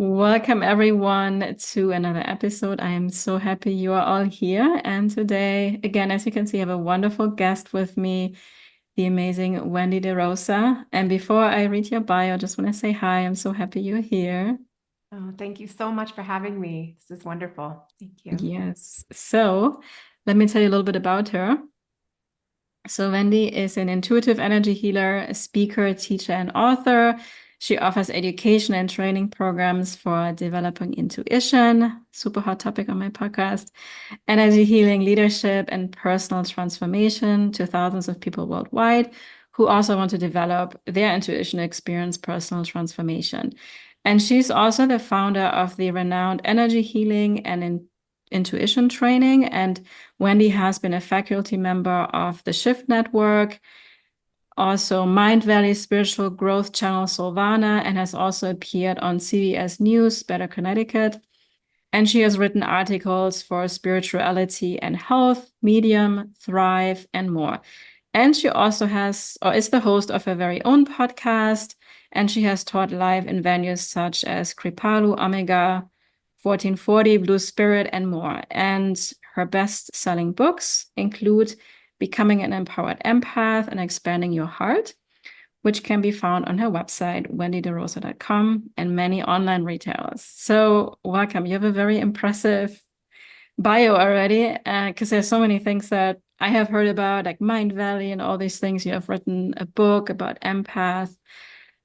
Welcome everyone to another episode. I am so happy you are all here. And today, again, as you can see, I have a wonderful guest with me, the amazing Wendy de Rosa. And before I read your bio, I just want to say hi. I'm so happy you're here. Oh, thank you so much for having me. This is wonderful. Thank you. Yes. So let me tell you a little bit about her. So Wendy is an intuitive energy healer, a speaker, teacher, and author. She offers education and training programs for developing intuition, super hot topic on my podcast, energy healing, leadership, and personal transformation to thousands of people worldwide who also want to develop their intuition, experience personal transformation. And she's also the founder of the renowned energy healing and intuition training. And Wendy has been a faculty member of the Shift Network, also Mind Valley Spiritual Growth Channel Solvana, and has also appeared on CBS News, Better Connecticut. And she has written articles for Spirituality and Health, Medium, Thrive, and more. And she also has, or is the host of her very own podcast. And she has taught live in venues such as Kripalu, Omega, 1440, Blue Spirit, and more. And her best-selling books include Becoming an Empowered Empath and Expanding Your Heart, which can be found on her website, wendyderosa.com, and many online retailers. So welcome. You have a very impressive bio already, because there's so many things that I have heard about, like Mind Valley and all these things. You have written a book about empath.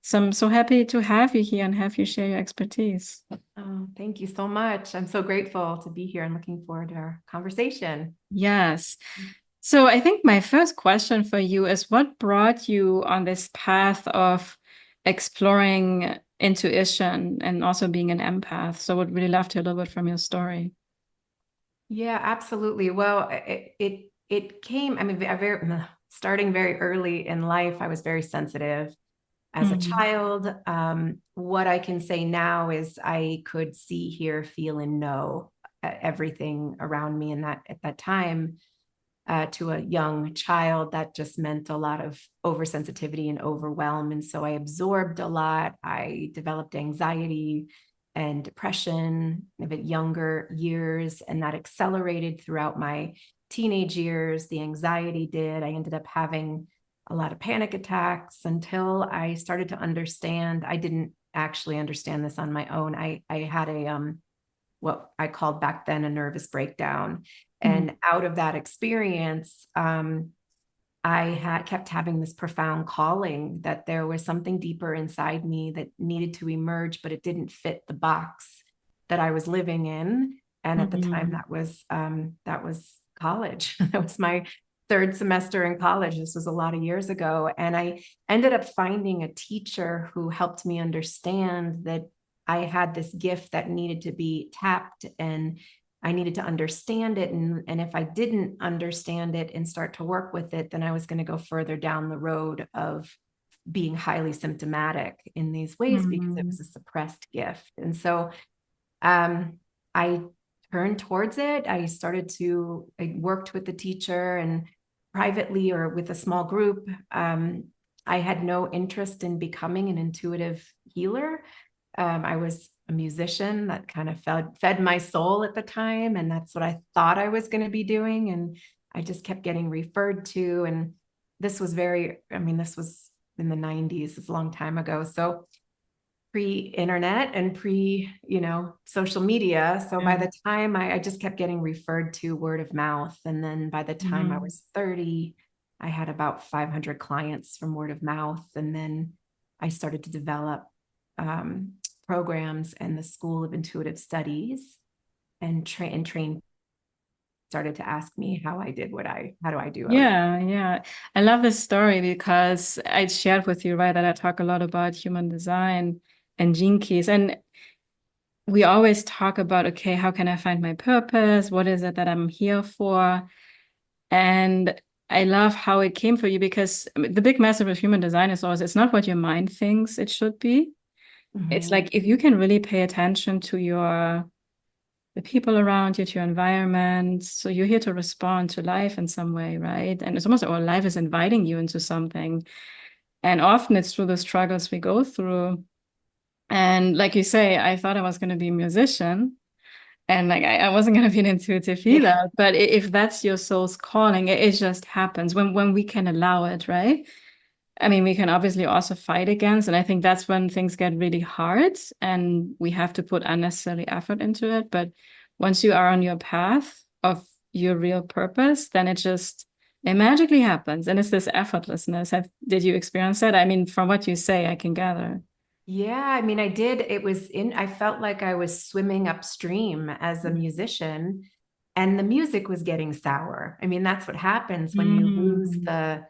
So I'm so happy to have you here and have you share your expertise. Oh, thank you so much. I'm so grateful to be here and looking forward to our conversation. Yes. So I think my first question for you is what brought you on this path of exploring intuition and also being an empath? So I would really love to hear a little bit from your story. Yeah, absolutely. Well, it came, I mean, starting very early in life, I was very sensitive as a Mm. child. What I can say now is I could see, hear, feel, and know everything around me. And that at that time, to a young child, that just meant a lot of oversensitivity and overwhelm. And so I absorbed a lot. I developed anxiety and depression a bit younger years, and that accelerated throughout my teenage years. The anxiety did. I ended up having a lot of panic attacks until I started to understand. I didn't actually understand this on my own. I had a what I called back then a nervous breakdown. Mm. And out of that experience, I had kept having this profound calling that there was something deeper inside me that needed to emerge, but it didn't fit the box that I was living in. And at the time, Mm. that was college. That was my third semester in college. This was a lot of years ago, and I ended up finding a teacher who helped me understand that I had this gift that needed to be tapped, and I needed to understand it. And if I didn't understand it and start to work with it, then I was going to go further down the road of being highly symptomatic in these ways because it Mm. was a suppressed gift. And so I turned towards it. I worked with the teacher and privately or with a small group. I had no interest in becoming an intuitive healer. I was a musician that kind of fed my soul at the time. And that's what I thought I was going to be doing. And I just kept getting referred to. And this was this was in the 90s, it's a long time ago. So pre-internet and social media. So by Yeah. the time I just kept getting referred to word of mouth. And then by the time I Mm. was 30, I had about 500 clients from word of mouth. And then I started to develop programs and the School of Intuitive Studies and train started to ask me how do I do what I do? Yeah, yeah. I love this story because I shared with you, right, that I talk a lot about human design and gene keys. And we always talk about, okay, how can I find my purpose? What is it that I'm here for? And I love how it came for you because I mean, the big message of human design is always it's not what your mind thinks it should be. It's Mhm. like if you can really pay attention to the people around you, to your environment. So you're here to respond to life in some way, right? And it's almost like, well, life is inviting you into something. And often it's through the struggles we go through. And like you say, I thought I was going to be a musician, and like I wasn't going to be an intuitive Yeah. healer. But if that's your soul's calling, it just happens when we can allow it, right? I mean, we can obviously also fight against, and I think that's when things get really hard and we have to put unnecessary effort into it. But once you are on your path of your real purpose, then it magically happens. And it's this effortlessness. Did you experience that? I mean, from what you say, I can gather. Yeah, I mean, I did. I felt like I was swimming upstream as a musician, and the music was getting sour. I mean, that's what happens when you lose Mm,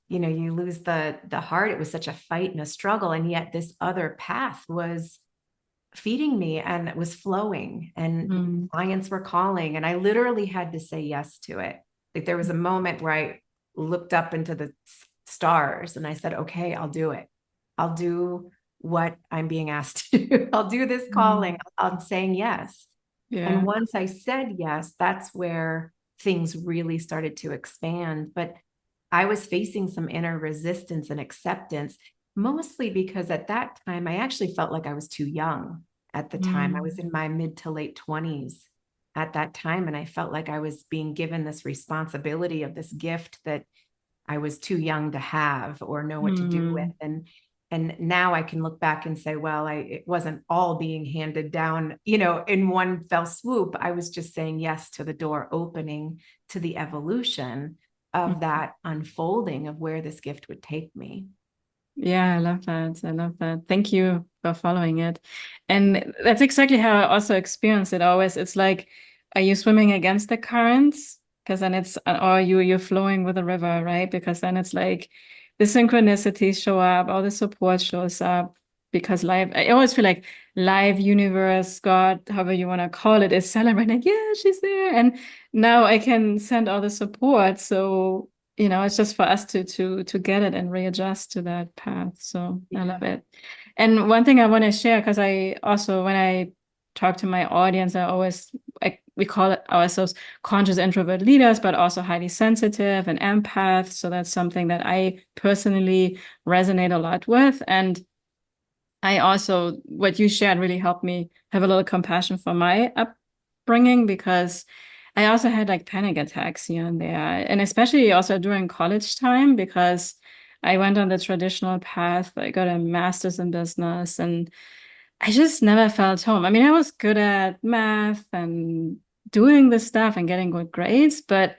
you lose the heart. It was such a fight and a struggle, and yet this other path was feeding me and it was flowing, and mm, clients were calling, and I literally had to say yes to it. Like there was a moment where I looked up into the stars and I said, okay, I'll do it. I'll do what I'm being asked to do. I'll do this calling. mm. I'm saying yes. And Yeah. once I said yes, that's where things really started to expand. But I was facing some inner resistance and acceptance, mostly because at that time, I actually felt like I was too young at the time. I was Mm, in my mid to late 20s at that time. And I felt like I was being given this responsibility of this gift that I was too young to have or know what to do with. mm, And now I can look back and say, well, it wasn't all being handed down, in one fell swoop. I was just saying yes to the door opening to the evolution of mm. that unfolding of where this gift would take me. Yeah, I love that. I love that. Thank you for following it. And that's exactly how I also experience it always. It's like, are you swimming against the currents? Because then it's, or you're flowing with the river, right? Because then it's like the synchronicities show up, all the support shows up. Because live, I always feel like live universe, God, however you want to call it, is celebrating. Yeah, she's there. And now I can send all the support. So it's just for us to get it and readjust to that path. So I love Yeah. it. And one thing I want to share, because I also when I talk to my audience, we call it ourselves conscious introvert leaders, but also highly sensitive and empath. So that's something that I personally resonate a lot with. And I also, what you shared really helped me have a little compassion for my upbringing, because I also had like panic attacks here and there. And especially also during college time, because I went on the traditional path. I got a master's in business and I just never felt home. I mean, I was good at math and doing this stuff and getting good grades, but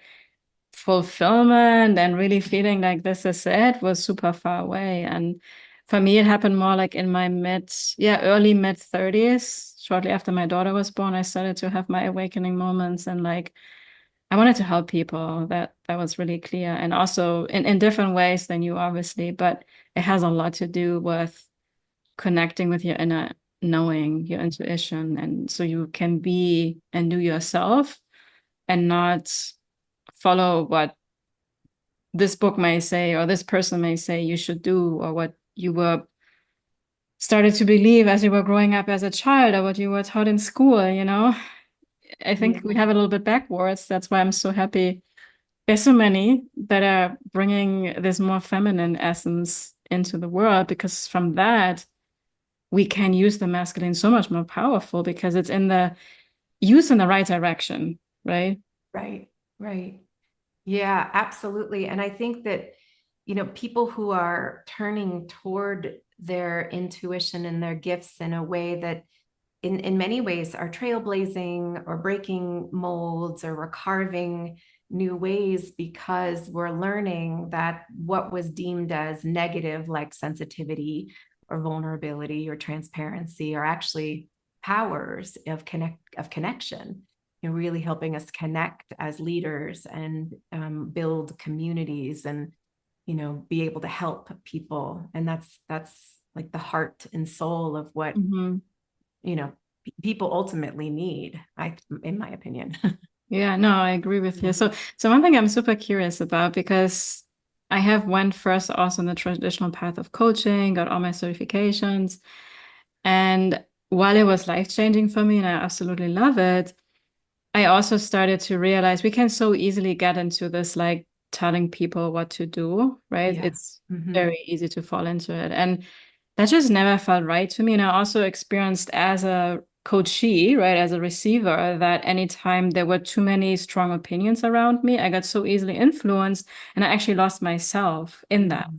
fulfillment and really feeling like this is it was super far away. And for me, it happened more like in my early mid 30s. Shortly after my daughter was born, I started to have my awakening moments, and like I wanted to help people. That was really clear. And also in different ways than you, obviously, but it has a lot to do with connecting with your inner knowing, your intuition. And so you can be and do yourself and not follow what this book may say or this person may say you should do, or what you were started to believe as you were growing up as a child, or what you were taught in school. I think we Yeah. have it a little bit backwards. That's why I'm so happy there's so many that are bringing this more feminine essence into the world, because from that we can use the masculine so much more powerful, because it's in the use in the right direction, right? Right. Right. Yeah, absolutely. And I think that, people who are turning toward their intuition and their gifts in a way that in many ways are trailblazing or breaking molds, or we're carving new ways because we're learning that what was deemed as negative, like sensitivity or vulnerability or transparency, are actually powers of connection, really helping us connect as leaders and build communities, and be able to help people. And that's like the heart and soul of what Mm-hmm. you know people ultimately need, in my opinion. Yeah, no, I agree with you. So one thing I'm super curious about, because I have went first also in the traditional path of coaching, got all my certifications, and while it was life-changing for me and I absolutely love it, I also started to realize we can so easily get into this like telling people what to do, right? Yeah. It's Hmm. very easy to fall into it. And That just never felt right to me. And I also experienced as a coachee, right, as a receiver, that anytime there were too many strong opinions around me, I got so easily influenced and I actually lost myself in that.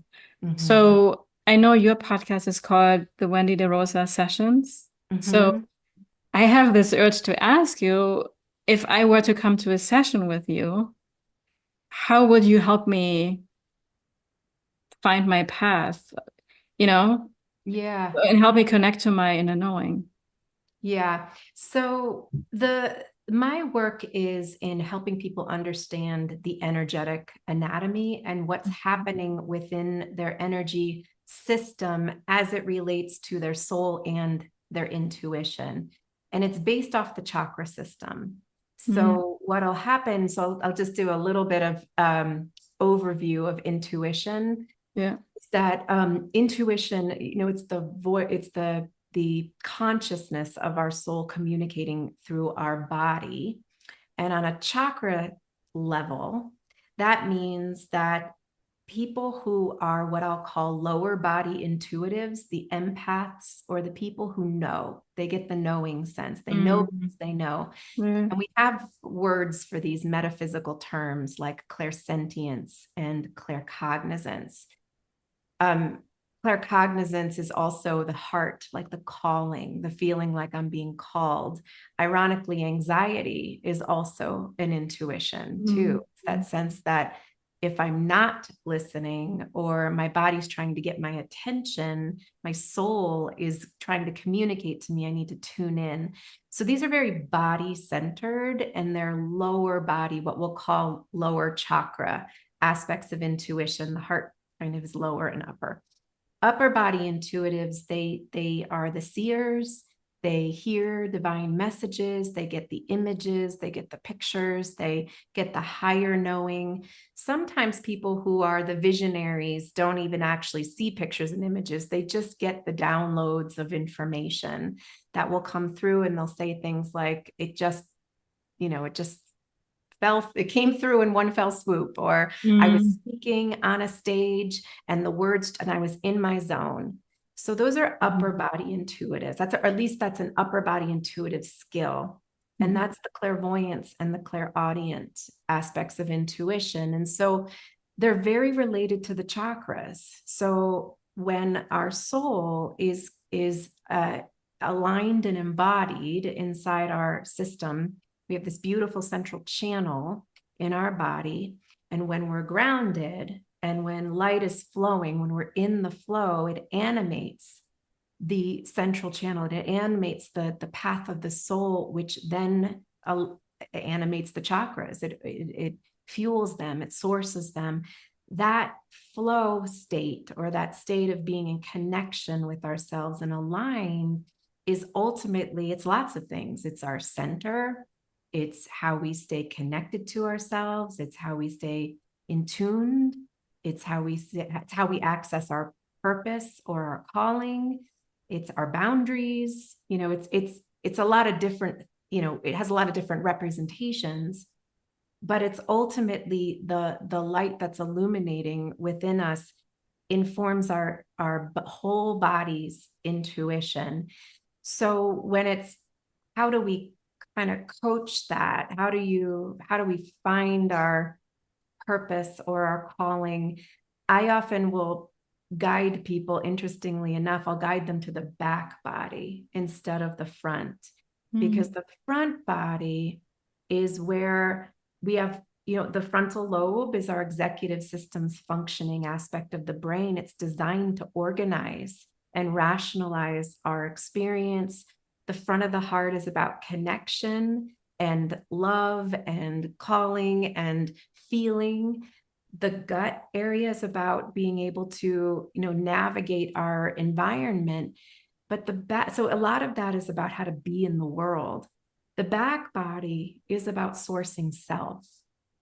Mhm. Mhm. So I know your podcast is called the Wendy Rosa Sessions. So Mhm. I have this urge to ask you, if I were to come to a session with you, how would you help me find my path, you know, Yeah. and help me connect to my inner knowing? Yeah. So the my work is in helping people understand the energetic anatomy and what's happening within their energy system as it relates to their soul and their intuition. And it's based off the chakra system. Mm, So what'll happen, so I'll just do a little bit of overview of intuition. yeah. Is that intuition, it's the voice, it's the consciousness of our soul communicating through our body. And on a chakra level, that means that people who are what I'll call lower body intuitives, the empaths, or the people who know, they get the knowing sense. They know Mm, because they know. yeah. And we have words for these metaphysical terms like clairsentience and claircognizance. um Claircognizance is also the heart, like the calling, the feeling like I'm being called. Ironically, anxiety is also an intuition Mm, too. It's that sense that if I'm not listening or my body's trying to get my attention, my soul is trying to communicate to me, I need to tune in. So these are very body centered, and they're lower body, what we'll call lower chakra aspects of intuition. The heart kind of is lower and upper. Upper body intuitives, they are the seers. They hear divine messages, they get the images, they get the pictures, they get the higher knowing. Sometimes people who are the visionaries don't even actually see pictures and images. They just get the downloads of information that will come through, and they'll say things like, it just it came through in one fell swoop, or I was mm, speaking on a stage and the words, and I was in my zone. So those are upper mm, body intuitives. Or at least that's an upper body intuitive skill. And mm, that's the clairvoyance and the clairaudient aspects of intuition. And so they're very related to the chakras. So when our soul is aligned and embodied inside our system, we have this beautiful central channel in our body. And when we're grounded and when light is flowing, when we're in the flow, it animates the central channel. It animates the path of the soul, which then animates the chakras. It fuels them, it sources them. That flow state, or that state of being in connection with ourselves and aligned, is ultimately, it's lots of things. It's our center. It's how we stay connected to ourselves. It's how we stay in tuned. It's how we access our purpose or our calling. It's our boundaries. It's a lot of different, it has a lot of different representations, but it's ultimately the light that's illuminating within us informs our whole body's intuition. So when it's, how do we kind of coach that? How do we find our purpose or our calling? I often will guide people, interestingly enough, I'll guide them to the back body instead of the front, mm, because the front body is where we have, the frontal lobe is our executive system's functioning aspect of the brain. It's designed to organize and rationalize our experience. The front of the heart is about connection and love and calling and feeling. The gut area is about being able to, navigate our environment. But the back, so a lot of that is about how to be in the world. The back body is about sourcing self.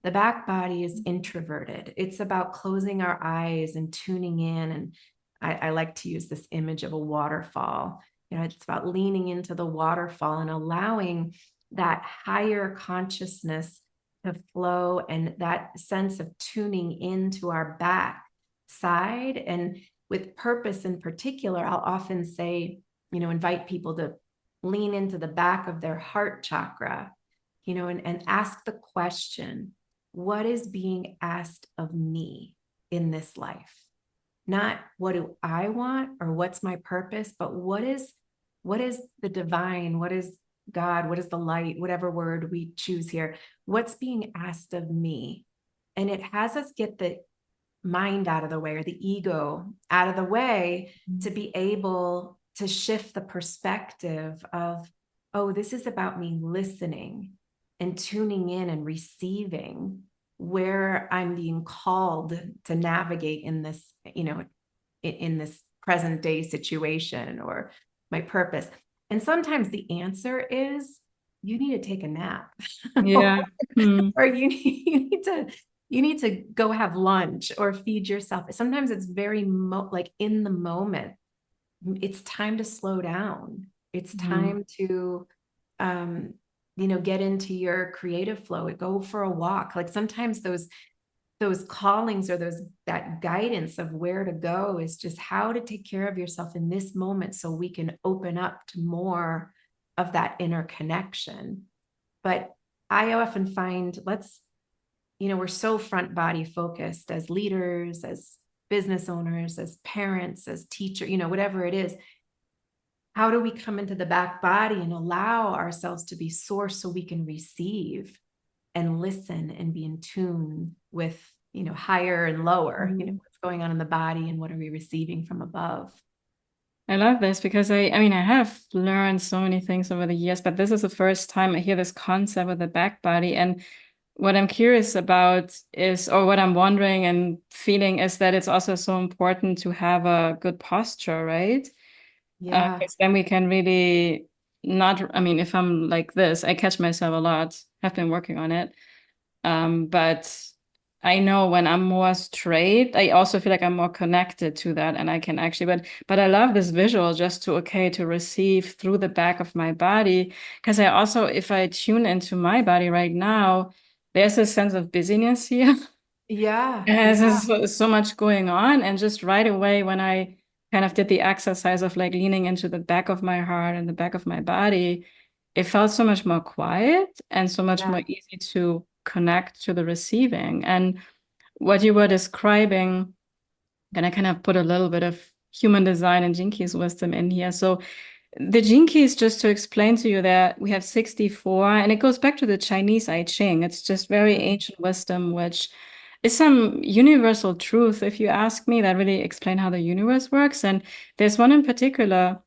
The back body is introverted. It's about closing our eyes and tuning in. And I like to use this image of a waterfall. It's about leaning into the waterfall and allowing that higher consciousness to flow, and that sense of tuning into our back side. And with purpose in particular, I'll often say, invite people to lean into the back of their heart chakra, and ask the question, what is being asked of me in this life? Not what do I want or what's my purpose, but what is the divine, what is God, what is the light, whatever word we choose here, what's being asked of me? And it has us get the mind out of the way, or the ego out of the way, to be able to shift the perspective of, oh, this is about me listening and tuning in and receiving where I'm being called to navigate in this, in this present day situation, or my purpose. And sometimes the answer is, you need to take a nap. Yeah. Or you need to go have lunch or feed yourself. Sometimes it's very like in the moment. It's time to slow down. It's time to get into your creative flow, go for a walk. Like sometimes those callings, or that guidance of where to go, is just how to take care of yourself in this moment, so we can open up to more of that inner connection. But I often find, we're so front body focused as leaders, as business owners, as parents, as teachers, whatever it is. How do we come into the back body and allow ourselves to be source, so we can receive and listen and be in tune with, higher and lower, what's going on in the body and what are we receiving from above? I love this, because I mean, I have learned so many things over the years, but this is the first time I hear this concept of the back body. And what I'm curious about is, or what I'm wondering and feeling, is that it's also so important to have a good posture, right? Yeah. Because then we can really not, I mean, if I'm like this, I catch myself a lot, have been working on it. But I know when I'm more straight, I also feel like I'm more connected to that, and I can actually, but I love this visual, just to receive through the back of my body. Because I also, if I tune into my body right now, there's a sense of busyness here. Yeah. There's so much going on. And just right away, when I kind of did the exercise of like leaning into the back of my heart and the back of my body, it felt so much more quiet and so much more easy to connect to the receiving. And what you were describing, then I kind of put a little bit of human design and Gene Keys wisdom in here. So the Gene Keys, just to explain to you, that we have 64, and it goes back to the Chinese I Ching. It's just very ancient wisdom, which is some universal truth, if you ask me, that really explain how the universe works. And there's one in particular,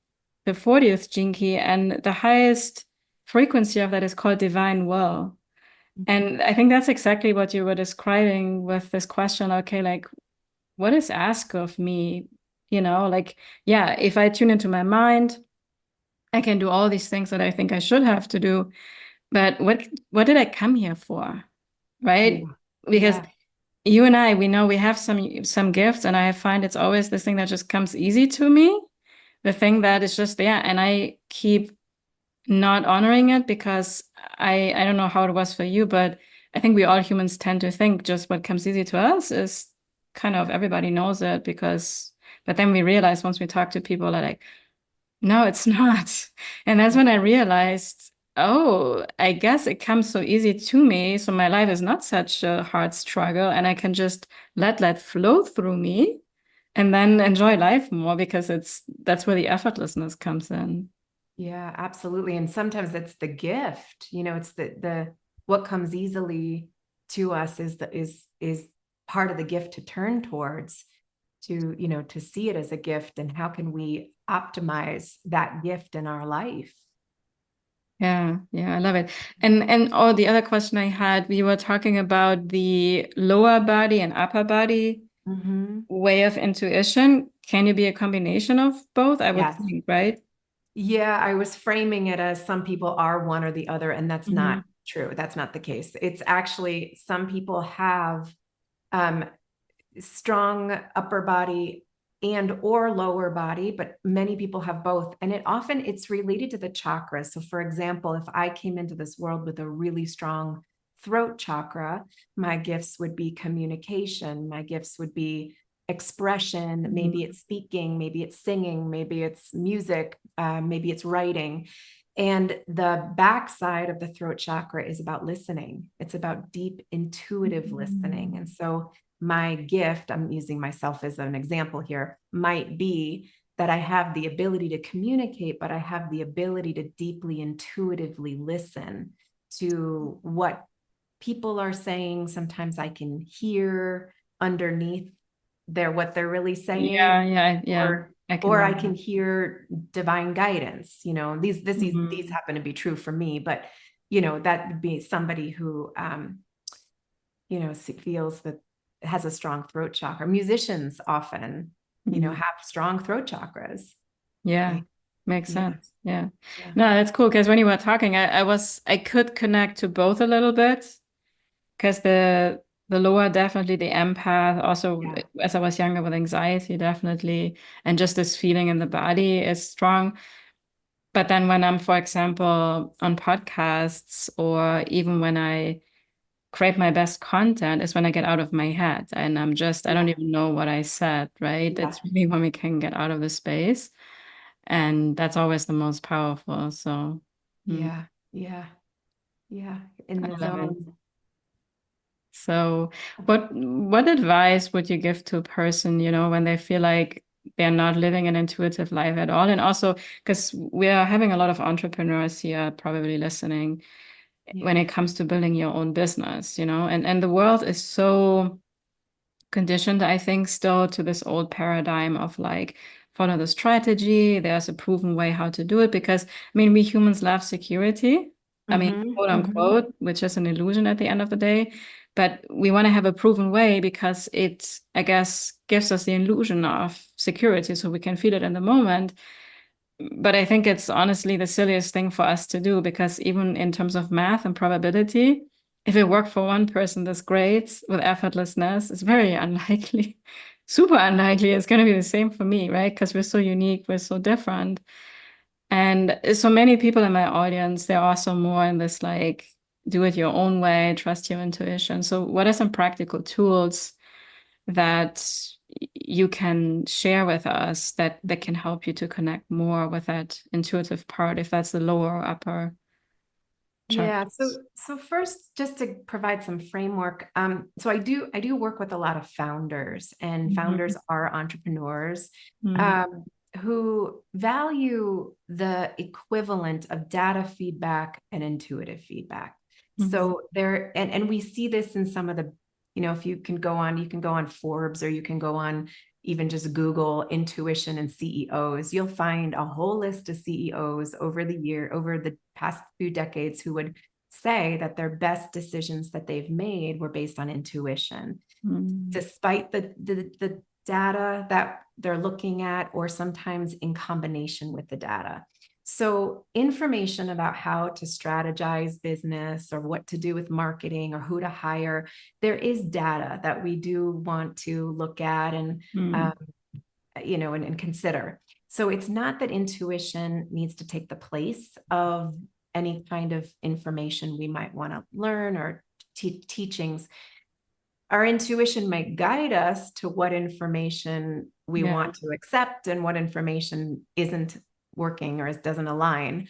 the 40th Gene Key, and the highest frequency of that is called divine will. And I think that's exactly what you were describing with this question. Okay, like, what is asked of me? Like, yeah, if I tune into my mind, I can do all these things that I think I should have to do. But what did I come here for? Yeah. Right? Because Yeah. you and I, we know we have some gifts, and I find it's always this thing that just comes easy to me, the thing that is just there, and I keep not honoring it, because I don't know how it was for you, but I think we all humans tend to think just what comes easy to us is kind of, everybody knows it, but then we realize, once we talk to people, are like, no, it's not. And that's when I realized, oh, I guess it comes so easy to me. So my life is not such a hard struggle, and I can just let that flow through me and then enjoy life more, because that's where the effortlessness comes in. Yeah, absolutely. And sometimes it's the gift, it's the what comes easily to us is part of the gift to turn towards, to see it as a gift, and how can we optimize that gift in our life. Yeah, yeah, I love it. And oh, the other question I had, we were talking about the lower body and upper body way of intuition. Can you be a combination of both? I would Yes. think, right? Yeah, I was framing it as some people are one or the other, and that's not true. That's not the case. It's actually, some people have um, strong upper body and or lower body, but many people have both. And it's related to the chakras. So for example, if I came into this world with a really strong throat chakra, my gifts would be communication. My gifts would be expression. Maybe it's speaking, maybe it's singing, maybe it's music, maybe it's writing. And the backside of the throat chakra is about listening. It's about deep intuitive listening. And so my gift, I'm using myself as an example here, might be that I have the ability to communicate, but I have the ability to deeply intuitively listen to what people are saying. Sometimes I can hear underneath what they're really saying. Yeah. Or I can hear divine guidance. These happen to be true for me, but that would be somebody who feels that has a strong throat chakra. Musicians often have strong throat chakras. Yeah, makes sense. Yeah. No, that's cool, because when you were talking, I could connect to both a little bit, because the lower, definitely the empath, also as I was younger with anxiety, definitely, and just this feeling in the body is strong. But then when I'm, for example, on podcasts, or even when I create my best content, is when I get out of my head and I don't even know what I said, right? It's really when we can get out of the space. And that's always the most powerful. So yeah. In the zone. So what advice would you give to a person, when they feel like they're not living an intuitive life at all? And also, because we are having a lot of entrepreneurs here probably listening, when it comes to building your own business, and the world is so conditioned, I think, still to this old paradigm of like, follow the strategy. There's a proven way how to do it, because we humans love security. Quote unquote, which is an illusion at the end of the day. But we want to have a proven way because it, I guess, gives us the illusion of security so we can feel it in the moment. But I think it's honestly the silliest thing for us to do, because even in terms of math and probability, if it worked for one person this great with effortlessness, it's very unlikely, super unlikely it's going to be the same for me, right? Because we're so unique, we're so different. And so many people in my audience, they're also more in this like, do it your own way, trust your intuition. So what are some practical tools that you can share with us that can help you to connect more with that intuitive part, if that's the lower or upper chakras? So first, just to provide some framework, so I do work with a lot of founders, and founders are entrepreneurs who value the equivalent of data feedback and intuitive feedback. So and we see this in some of the, if you can go on Forbes, or you can go on even just Google intuition and CEOs, you'll find a whole list of CEOs over the past few decades who would say that their best decisions that they've made were based on intuition, despite the data that they're looking at, or sometimes in combination with the data. So information about how to strategize business, or what to do with marketing, or who to hire, there is data that we do want to look at and and consider. So it's not that intuition needs to take the place of any kind of information we might want to learn, or teachings. Our intuition might guide us to what information we want to accept, and what information isn't working or doesn't align.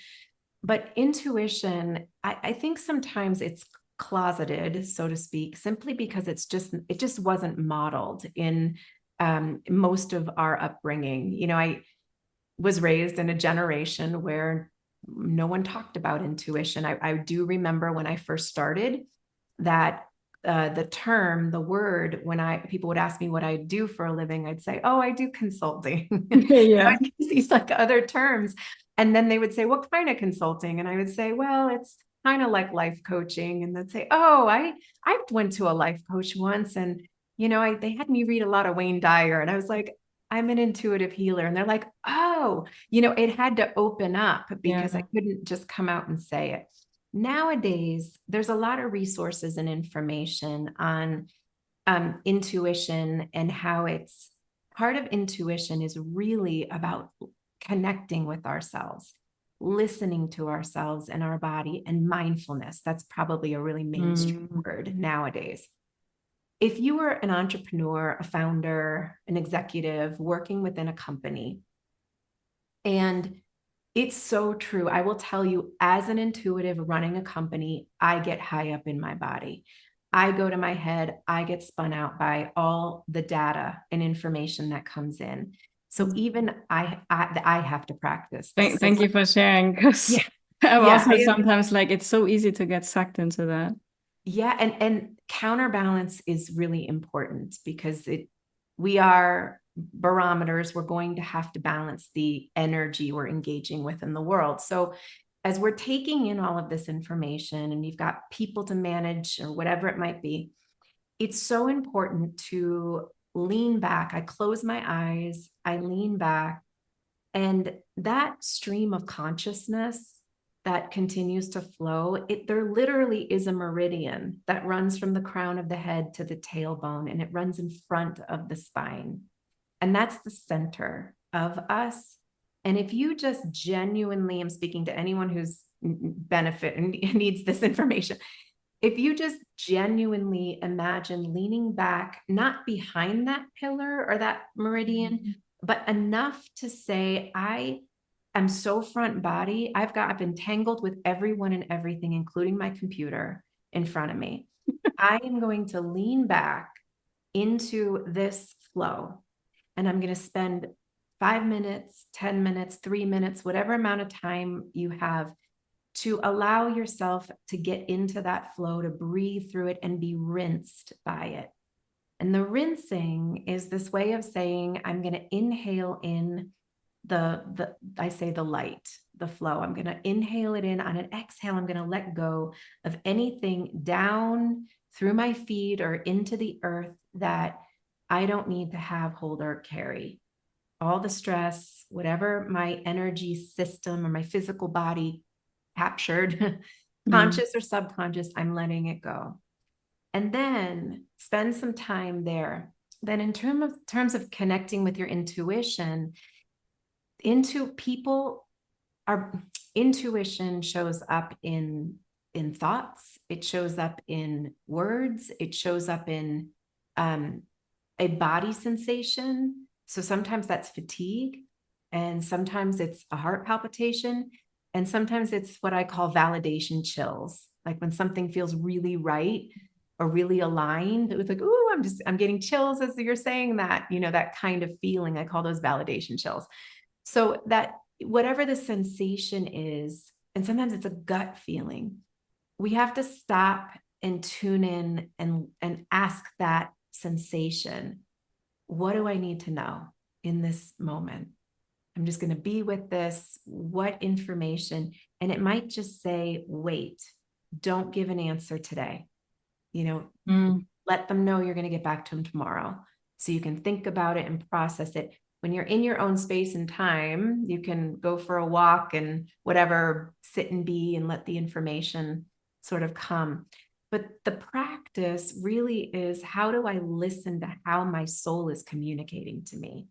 But intuition, I think sometimes it's closeted, so to speak, simply because it just wasn't modeled in most of our upbringing. I was raised in a generation where no one talked about intuition. I do remember when I first started that the word, when people would ask me what I do for a living, I'd say, oh, I do consulting. I'd use these like other terms. And then they would say, what kind of consulting? And I would say, well, it's kind of like life coaching. And they'd say, oh, I went to a life coach once, and they had me read a lot of Wayne Dyer. And I was like, I'm an intuitive healer. And they're like, oh, it had to open up, because I couldn't just come out and say it. Nowadays, there's a lot of resources and information on intuition, and how it's part of intuition is really about connecting with ourselves, listening to ourselves and our body, and mindfulness. That's probably a really mainstream word nowadays. if you were an entrepreneur, a founder, an executive working within a company, and it's so true. I will tell you, as an intuitive running a company, I get high up in my body. I go to my head, I get spun out by all the data and information that comes in. So even I have to practice this. So Thank you for sharing, because yeah, I'm yeah, also sometimes like, it's so easy to get sucked into that. yeah, and counterbalance is really important because we are barometers. We're going to have to balance the energy we're engaging with in the world. So as we're taking in all of this information and you've got people to manage or whatever it might be, it's so important to lean back. I close my eyes, I lean back, and that stream of consciousness that continues to flow, there literally is a meridian that runs from the crown of the head to the tailbone, and it runs in front of the spine. And that's the center of us. And if you just genuinely, I'm speaking to anyone who's benefit and needs this information, if you just genuinely imagine leaning back, not behind that pillar or that meridian, but enough to say, I am so front body. I've been tangled with everyone and everything, including my computer in front of me. I am going to lean back into this flow, and I'm going to spend 5 minutes, 10 minutes, 3 minutes, whatever amount of time you have to allow yourself to get into that flow, to breathe through it and be rinsed by it. And the rinsing is this way of saying, I'm going to inhale in I say the light, the flow. I'm going to inhale it in. On an exhale, I'm going to let go of anything down through my feet or into the earth that I don't need to have, hold, or carry. All the stress, whatever my energy system or my physical body captured, conscious or subconscious, I'm letting it go. And then spend some time there. Then in terms of connecting with your intuition, our intuition shows up in thoughts, it shows up in words, it shows up in a body sensation. So sometimes that's fatigue, and sometimes it's a heart palpitation, and sometimes it's what I call validation chills, like when something feels really right or really aligned. It was like, oh, I'm getting chills as you're saying that, that kind of feeling. I call those validation chills. So that whatever the sensation is, and sometimes it's a gut feeling, we have to stop and tune in and ask that sensation, what do I need to know in this moment? I'm just going to be with this. What information? And it might just say, wait, don't give an answer today. Let them know you're going to get back to them tomorrow. So you can think about it and process it. When you're in your own space and time, you can go for a walk and whatever, sit and be and let the information sort of come. But the practice really is, how do I listen to how my soul is communicating to me?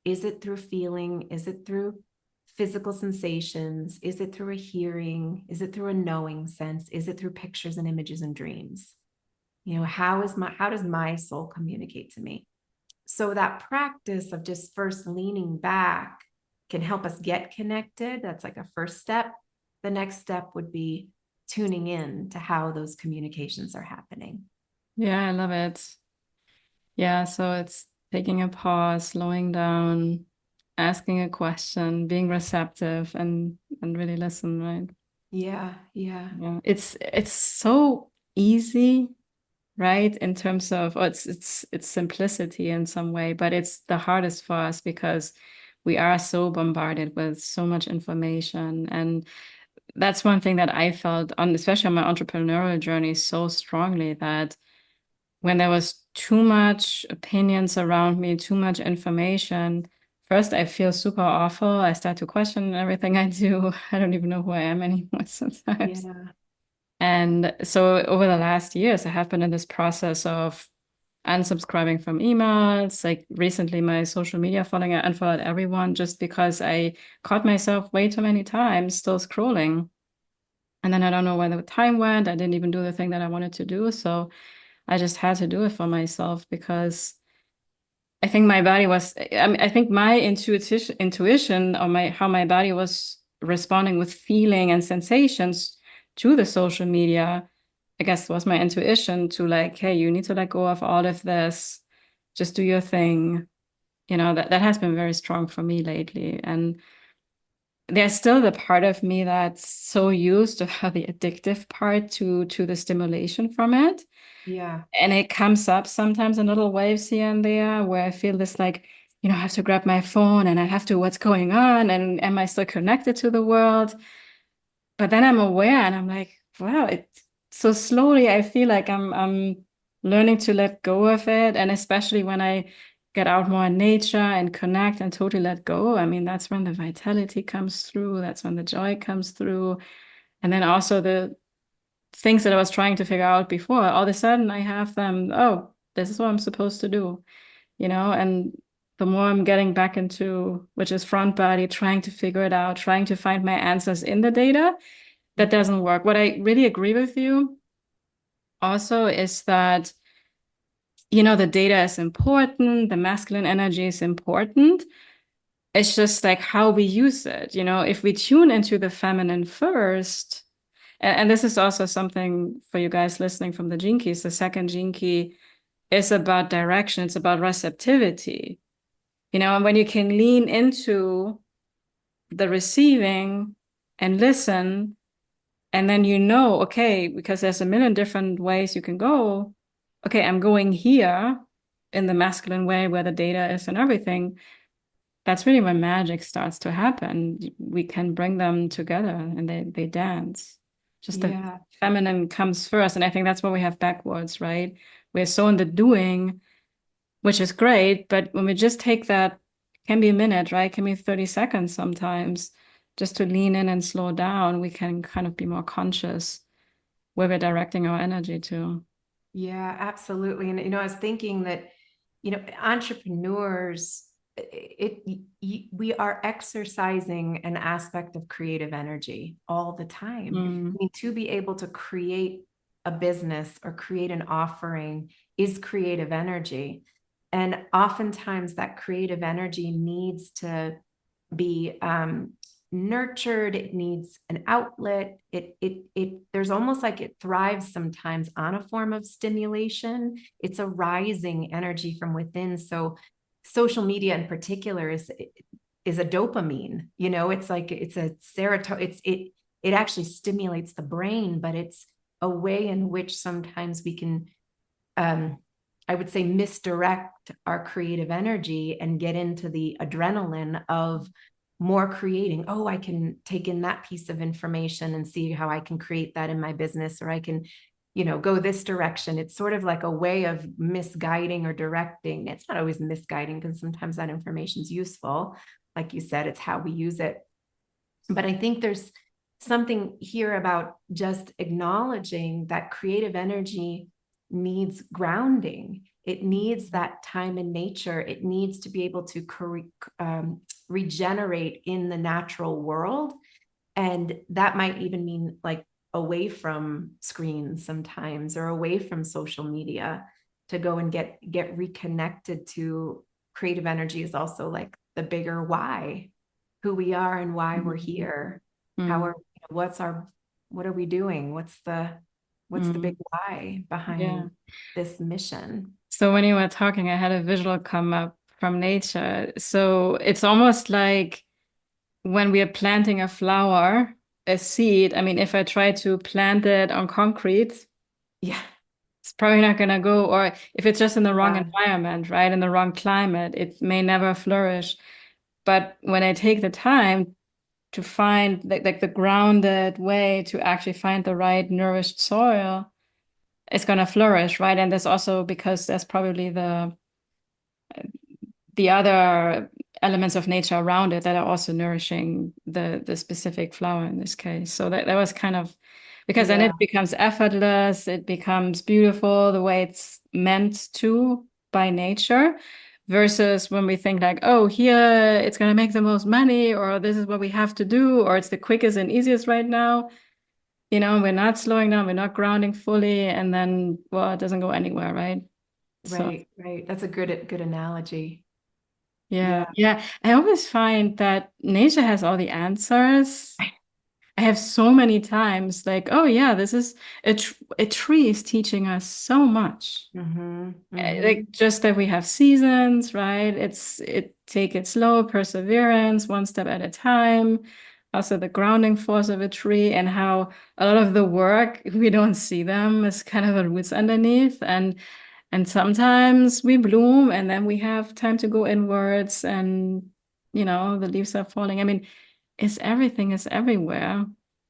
Is it through feeling? Is it through physical sensations? Is it through a hearing? Is it through a knowing sense? Is it through pictures and images and dreams? How does my soul communicate to me? So that practice of just first leaning back can help us get connected. That's like a first step. The next step would be tuning in to how those communications are happening. Yeah, I love it. Yeah, so it's taking a pause, slowing down, asking a question, being receptive, and really listen, right? Yeah. It's so easy, right? In terms of, it's simplicity in some way, but it's the hardest for us because we are so bombarded with so much information. And that's one thing that I felt on, especially on my entrepreneurial journey, so strongly, that when there was too much opinions around me, too much information, first I feel super awful. I start to question everything I do. I don't even know who I am anymore sometimes. Yeah. And so over the last years, I have been in this process of unsubscribing from emails. Like recently, my social media following, I unfollowed everyone just because I caught myself way too many times still scrolling. And then I don't know where the time went. I didn't even do the thing that I wanted to do. So I just had to do it for myself because I think my body was, I mean, I think my intuition or how my body was responding with feeling and sensations to the social media, I guess was my intuition to like, hey, you need to let go of all of this, just do your thing. You know, that has been very strong for me lately. And there's still the part of me that's so used to the addictive part to the stimulation from it. Yeah. And it comes up sometimes in little waves here and there where I feel this like, I have to grab my phone and I have to, what's going on? And am I still connected to the world? But then I'm aware and I'm like, wow, so slowly I feel like I'm learning to let go of it. And especially when I get out more in nature and connect and totally let go. I mean, that's when the vitality comes through. That's when the joy comes through. And then also the things that I was trying to figure out before, all of a sudden I have them, oh, this is what I'm supposed to do, and the more I'm getting back into, which is front body, trying to figure it out, trying to find my answers in the data, that doesn't work. What I really agree with you also is that, the data is important, the masculine energy is important. It's just like how we use it. If we tune into the feminine first, and this is also something for you guys listening from the gene keys. The second gene key is about direction. It's about receptivity, and when you can lean into the receiving and listen, and then okay, because there's a million different ways you can go. Okay, I'm going here in the masculine way where the data is and everything. That's really when magic starts to happen. We can bring them together and they dance. Just the Yeah. feminine comes first. And I think that's what we have backwards, right? We're so in the doing, which is great. But when we just take that, can be a minute, right? Can be 30 seconds sometimes, just to lean in and slow down, we can kind of be more conscious where we're directing our energy to. Yeah, absolutely. And I was thinking that, entrepreneurs, we are exercising an aspect of creative energy all the time. I mean, to be able to create a business or create an offering is creative energy. And oftentimes that creative energy needs to be nurtured. It needs an outlet. There's almost like it thrives sometimes on a form of stimulation. It's a rising energy from within. So social media in particular is a dopamine. It's like it's a serotonin. It actually stimulates the brain, but it's a way in which sometimes we can I would say misdirect our creative energy and get into the adrenaline of more creating. Oh, I can take in that piece of information and see how I can create that in my business, or I can, go this direction. It's sort of like a way of misguiding or directing. It's not always misguiding because sometimes that information is useful. Like you said, it's how we use it. But I think there's something here about just acknowledging that creative energy needs grounding. It needs that time in nature. It needs to be able to regenerate in the natural world. And that might even mean like away from screens sometimes, or away from social media, to go and get reconnected to creative energy. Is also like the bigger why, who we are and why we're here. How what are we doing? What's the big why behind this mission? So when you were talking, I had a visual come up from nature. So it's almost like when we are planting a flower, a seed. I mean, if I try to plant it on concrete, Yeah, it's probably not going to go. Or if it's just in the wrong environment, right, in the wrong climate, it may never flourish. But when I take the time to find like the grounded way to actually find the right nourished soil, it's going to flourish, right? And there's also, because there's probably the other elements of nature around it that are also nourishing the specific flower in this case. So that was kind of, because then it becomes effortless, it becomes beautiful the way it's meant to by nature, versus when we think like, oh, here it's going to make the most money, or this is what we have to do, or it's the quickest and easiest right now. you know, we're not slowing down, we're not grounding fully, and then, well, it doesn't go anywhere, right? So Right, right. That's a good analogy. yeah, Yeah. yeah. I always find that nature has all the answers. I have so many times like, oh yeah, this is a tree is teaching us so much. Mm-hmm. Mm-hmm. Like just that we have seasons, right? It take it slow, perseverance, one step at a time. Also the grounding force of a tree and how a lot of the work we don't see them is kind of the roots underneath and sometimes we bloom and then we have time to go inwards and you know the leaves are falling. I mean, everything is everywhere.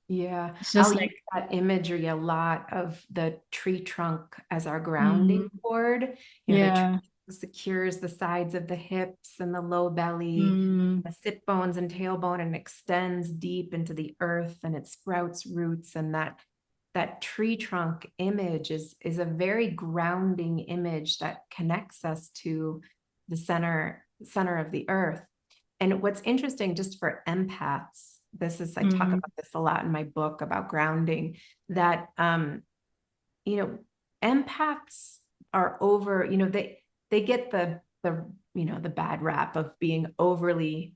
Yeah, It's I'll just use like that imagery a lot of the tree trunk as our grounding mm, cord. You know, the tree yeah. secures the sides of the hips and the low belly, Mm, the sit bones and tailbone, and extends deep into the earth, and it sprouts roots. And that tree trunk image is a very grounding image that connects us to the center of the earth. And what's interesting, just for empaths, this is, I talk mm, about this a lot in my book about grounding, that, you know, empaths are over, you know, they get the bad rap of being overly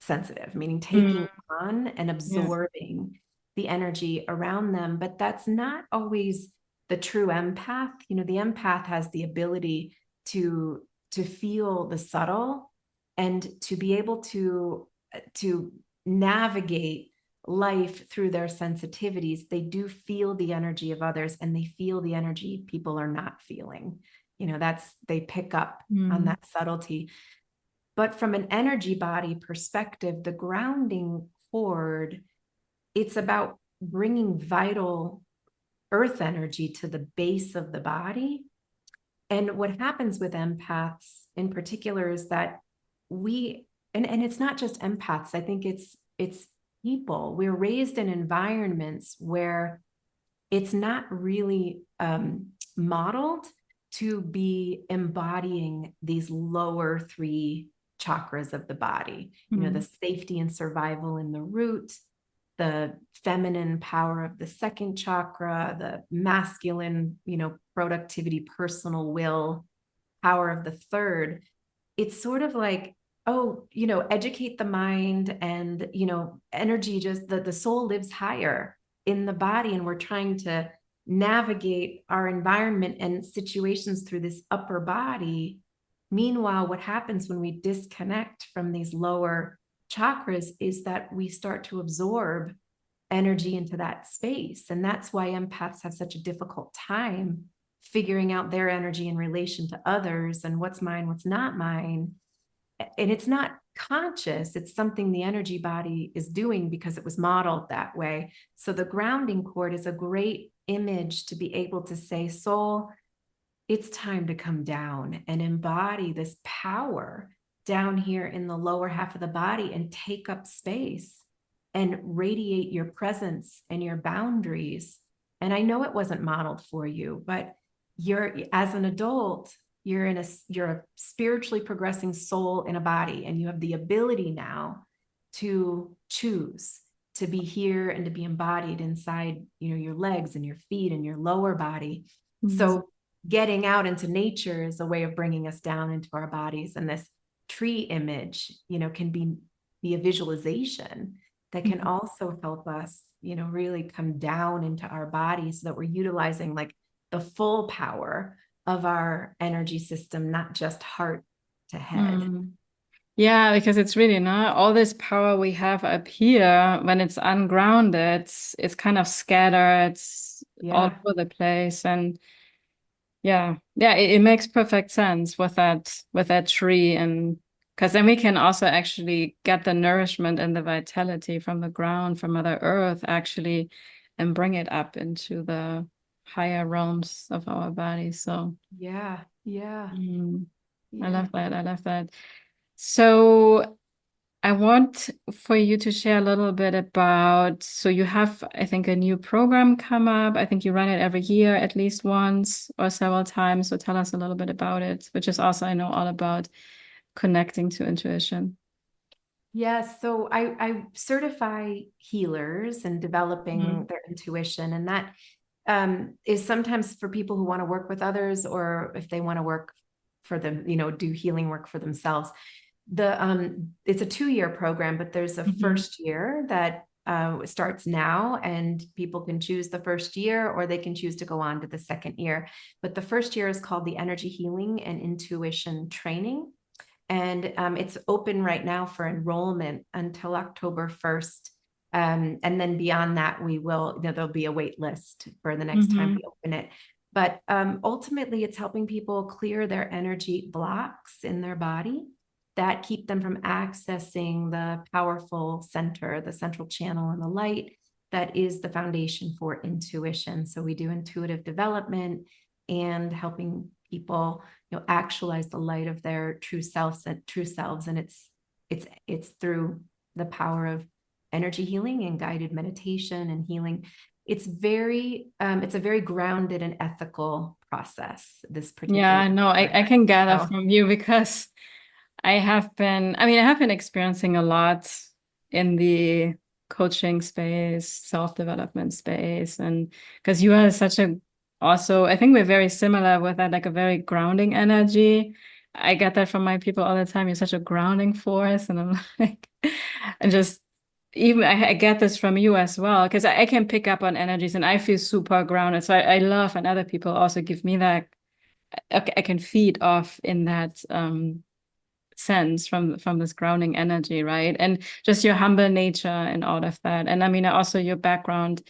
sensitive, meaning taking mm, on and yeah. absorbing the energy around them. But that's not always the true empath. You know, the empath has the ability to feel the subtle and to be able to navigate life through their sensitivities. They do feel the energy of others, and they feel the energy people are not feeling. You know, they pick up on Mm, that subtlety. But from an energy body perspective, the grounding cord, it's about bringing vital earth energy to the base of the body. And what happens with empaths in particular is that we, and it's not just empaths, I think it's people. We're raised in environments where it's not really modeled to be embodying these lower three chakras of the body. You know, the mm, safety and survival in the root, the feminine power of the second chakra, the masculine, you know, productivity, personal will, power of the third. It's sort of like, oh, you know, educate the mind, and, you know, energy, just the soul lives higher in the body. And we're trying to navigate our environment and situations through this upper body. Meanwhile, what happens when we disconnect from these lower chakras is that we start to absorb energy into that space. And that's why empaths have such a difficult time figuring out their energy in relation to others and what's mine, what's not mine. And it's not conscious, it's something the energy body is doing because it was modeled that way. So the grounding cord is a great image to be able to say, soul, it's time to come down and embody this power down here in the lower half of the body and take up space and radiate your presence and your boundaries. And I know it wasn't modeled for you, but you're, as an adult, you're a spiritually progressing soul in a body, and you have the ability now to choose to be here and to be embodied inside, you know, your legs and your feet and your lower body. mm, So getting out into nature is a way of bringing us down into our bodies. And this tree image, you know, can be a visualization that can mm. also help us, you know, really come down into our bodies so that we're utilizing like the full power of our energy system, not just heart to head. Mm. Yeah, because it's really not all this power we have up here when it's ungrounded, it's kind of scattered, it's all Yeah. over the place. And yeah, yeah, it makes perfect sense with that tree and because then we can also actually get the nourishment and the vitality from the ground, from Mother Earth, actually, and bring it up into the higher realms of our body. So Yeah. Yeah. mm, I Yeah. love that. I love that. So I want for you to share a little bit about, so you have, I think, a new program come up. I think you run it every year, at least once or several times. So tell us a little bit about it, which is also, I know, all about connecting to intuition. Yes, so I certify healers and developing their intuition, and that is sometimes for people who want to work with others, or if they want to work for them, do healing work for themselves. It's a 2-year program, but there's a first year that starts now, and people can choose the first year, or they can choose to go on to the second year. But the first year is called the Energy Healing and Intuition Training. And it's open right now for enrollment until October 1st. And then beyond that, there'll be a wait list for the next time we open it. But ultimately, it's helping people clear their energy blocks in their body that keep them from accessing the powerful center, the central channel in the light that is the foundation for intuition. So we do intuitive development and helping people actualize the light of their true selves, and it's through the power of energy healing and guided meditation and healing. It's a very grounded and ethical process, this particular. Yeah, no, I can gather from you, because I have been experiencing a lot in the coaching space, self-development space. And because you are I think we're very similar with that, like a very grounding energy. I get that from my people all the time. You're such a grounding force. And I'm like, and just even I get this from you as well, because I can pick up on energies and I feel super grounded. So I love when other people also give me that. I can feed off in that sense from this grounding energy, right? And just your humble nature and all of that. And I mean, also your background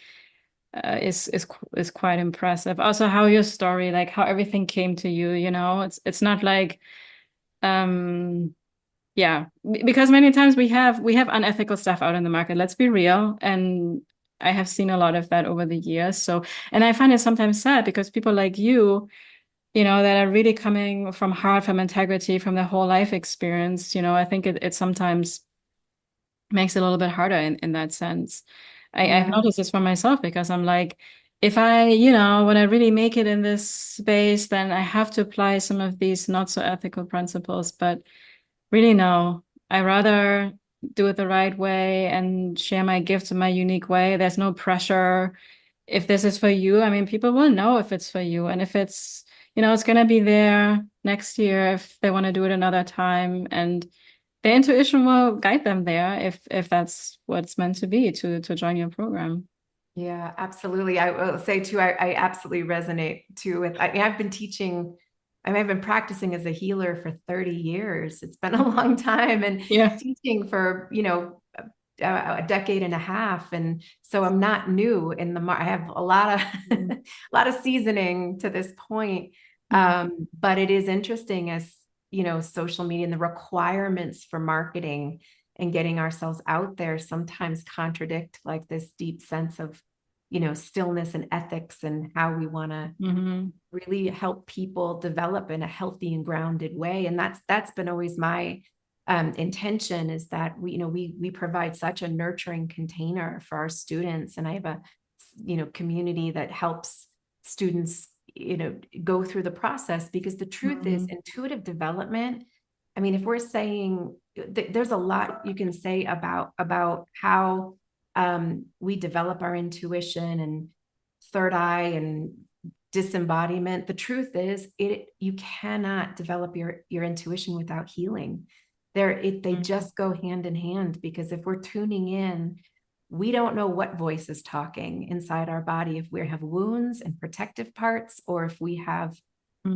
is quite impressive. Also, how your story, like how everything came to you. It's not like yeah, because many times we have unethical stuff out in the market. Let's be real. And I have seen a lot of that over the years. So, and I find it sometimes sad, because people like you, that are really coming from heart, from integrity, from their whole life experience, I think it sometimes makes it a little bit harder in that sense. I've noticed this for myself, because I'm like, if when I really make it in this space, then I have to apply some of these not so ethical principles. But really, no, I rather do it the right way and share my gifts in my unique way. There's no pressure. If this is for you, I mean, people will know if it's for you. And if it's going to be there next year, if they want to do it another time. And their intuition will guide them there if that's what's meant to be, to join your program. Yeah, absolutely. I will say too, I absolutely resonate too with, I've been teaching, I've been practicing as a healer for 30 years. It's been a long time, and teaching for, a decade and a half. And so I'm not new in I have a lot of, a lot of seasoning to this point. But it is interesting as, social media and the requirements for marketing and getting ourselves out there sometimes contradict like this deep sense of, stillness and ethics, and how we want to really help people develop in a healthy and grounded way. And that's been always my intention, is that we provide such a nurturing container for our students. And I have a, community that helps students, go through the process, because the truth is intuitive development. I mean, if we're saying there's a lot you can say about how we develop our intuition and third eye and disembodiment. The truth is, you cannot develop your intuition without healing. They just go hand in hand, because if we're tuning in, we don't know what voice is talking inside our body, if we have wounds and protective parts, or if we have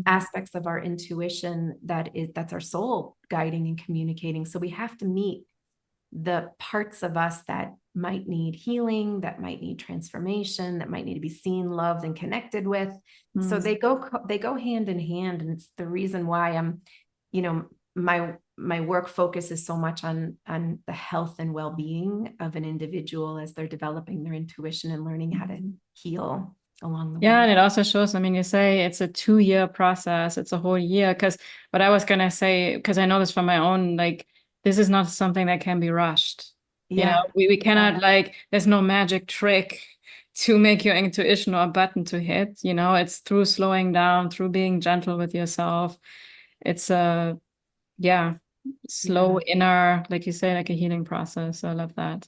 aspects of our intuition that's our soul guiding and communicating. So we have to meet the parts of us that might need healing, that might need transformation, that might need to be seen, loved, and connected with. So they go hand in hand. And it's the reason why I'm, my work focuses so much on the health and well-being of an individual as they're developing their intuition and learning how to heal along the way. Yeah, and it also shows, I mean, you say it's a 2-year process, it's a whole year. Because what I was going to say, because I know this from my own, like, this is not something that can be rushed. We cannot, like, there's no magic trick to make your intuition or a button to hit. It's through slowing down, through being gentle with yourself. It's yeah, slow Yeah. inner, like you say, like a healing process. So I love that.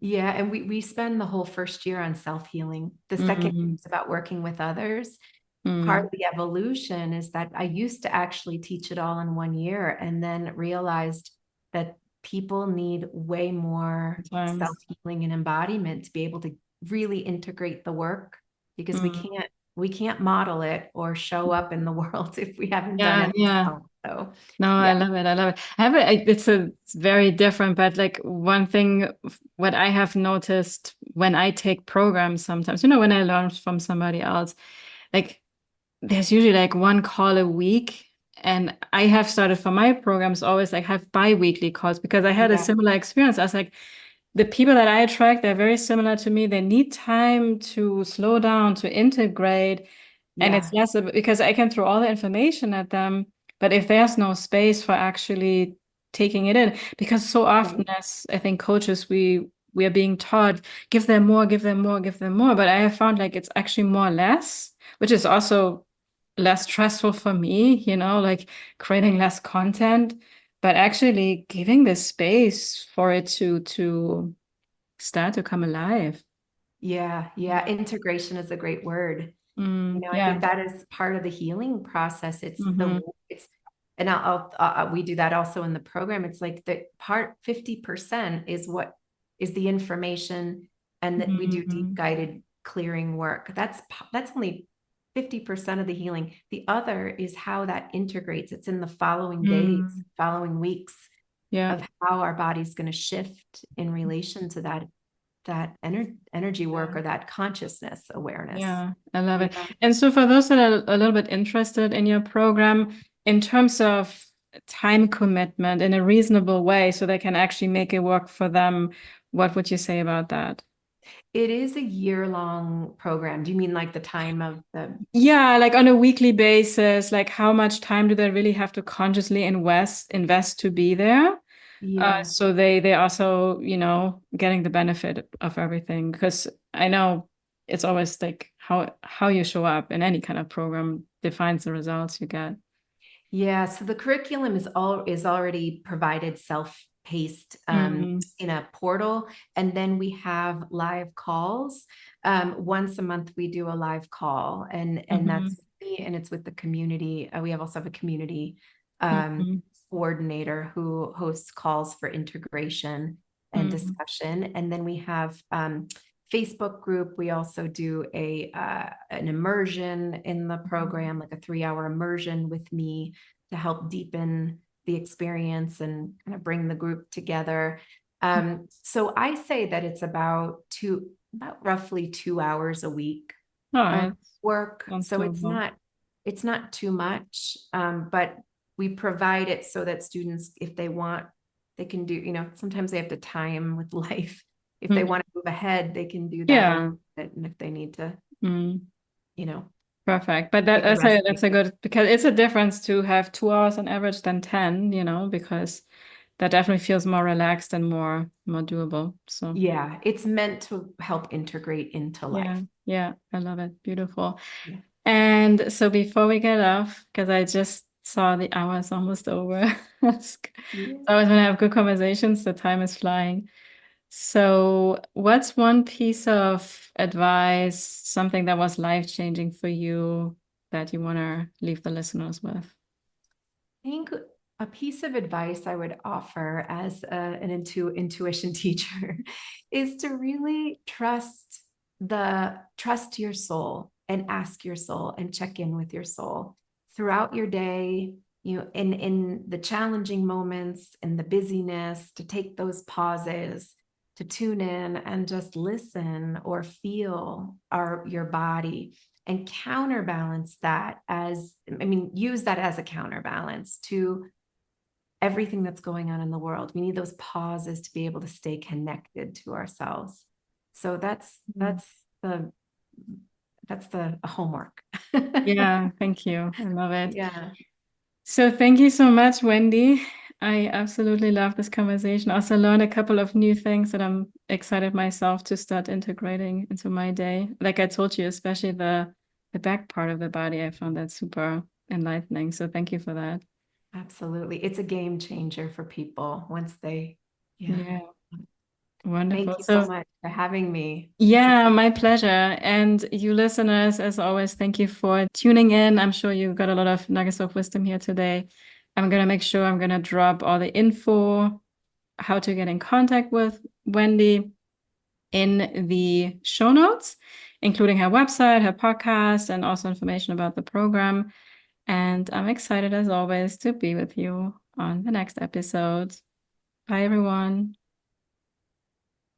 Yeah. And we spend the whole first year on self-healing. The second year Mm, is about working with others. Part mm, of the evolution is that I used to actually teach it all in 1 year and then realized that people need way more time. self-healing and embodiment to be able to really integrate the work because Mm. we can't model it or show up in the world if we haven't done Yeah, it yeah. ourselves. So No, I yeah, love it. I love it. It's very different, but like one thing, what I have noticed when I take programs sometimes, when I learn from somebody else, like there's usually like one call a week. And I have started for my programs always like have bi-weekly calls because I had a yeah, similar experience. I was like, the people that I attract, they're very similar to me. They need time to slow down, to integrate. And it's yeah, less because I can throw all the information at them, but if there's no space for actually taking it in, because so often right. as I think coaches, we are being taught, give them more, give them more, give them more. But I have found like it's actually more or less, which is also less stressful for me, like creating less content, but actually giving the space for it to start to come alive. Yeah, yeah. Integration is a great word. I think Yeah. that is part of the healing process. Hmm. It's, and we do that also in the program. It's like the part 50% is what is the information, and that we do deep Hmm. guided clearing work. That's only 50% of the healing. The other is how that integrates. It's in the following days, Mm. following weeks Yeah. of how our body's going to shift in relation to that energy work Yeah. or that consciousness awareness. Yeah, I love it. Yeah. And so for those that are a little bit interested in your program, in terms of time commitment in a reasonable way, so they can actually make it work for them, what would you say about that? It is a year-long program. Do you mean like the time of the? Yeah, like on a weekly basis, like how much time do they really have to consciously invest to be there? Yeah. So they also, getting the benefit of everything. Because I know it's always like how you show up in any kind of program defines the results you get. Yeah, so the curriculum is already provided self-paced Mm, in a portal, and then we have live calls. Once a month, we do a live call, and mm-hmm, that's me, and it's with the community. We have also have a community um, mm-hmm, coordinator who hosts calls for integration and mm-hmm, discussion, and then we have Facebook group. We also do an immersion in the program, like a 3-hour immersion with me to help deepen the experience and kind of bring the group together. So I say that it's about roughly 2 hours a week all right, work. sounds So doable. it's not too much, but we provide it so that students, if they want, they can do, sometimes they have to time with life. If they Mm. want to move ahead, they can do that a little Yeah. bit. And if they need to, Mm. you know, Perfect. But take a rest. that's a good, because it's a difference to have 2 hours on average than 10, because that definitely feels more relaxed and more doable. So Yeah, it's meant to help integrate into yeah, life. yeah, I love it. Beautiful. Yeah. And so before we get off, because I just saw the hour is almost over. It's Yeah. always when I have good conversations, the time is flying. So what's one piece of advice, something that was life-changing for you that you want to leave the listeners with? I think a piece of advice I would offer as an intuition teacher is to really trust your soul and ask your soul and check in with your soul throughout your day, in the challenging moments, in the busyness, to take those pauses, to tune in and just listen or feel your body and counterbalance that use that as a counterbalance to everything that's going on in the world. We need those pauses to be able to stay connected to ourselves. So Mm. that's the homework. Yeah, thank you. I love it. Yeah. So thank you so much, Wendy. I absolutely love this conversation. I also learned a couple of new things that I'm excited myself to start integrating into my day. Like I told you, especially the back part of the body, I found that super enlightening. So thank you for that. Absolutely. It's a game changer for people once they, yeah. Yeah, wonderful. Thank you so So much for having me. yeah, my pleasure. And you listeners, as always, thank you for tuning in. I'm sure you got a lot of nuggets of wisdom here today. I'm going to make sure I'm going to drop all the info, how to get in contact with Wendy in the show notes, including her website, her podcast, and also information about the program. And I'm excited, as always, to be with you on the next episode. Bye, everyone.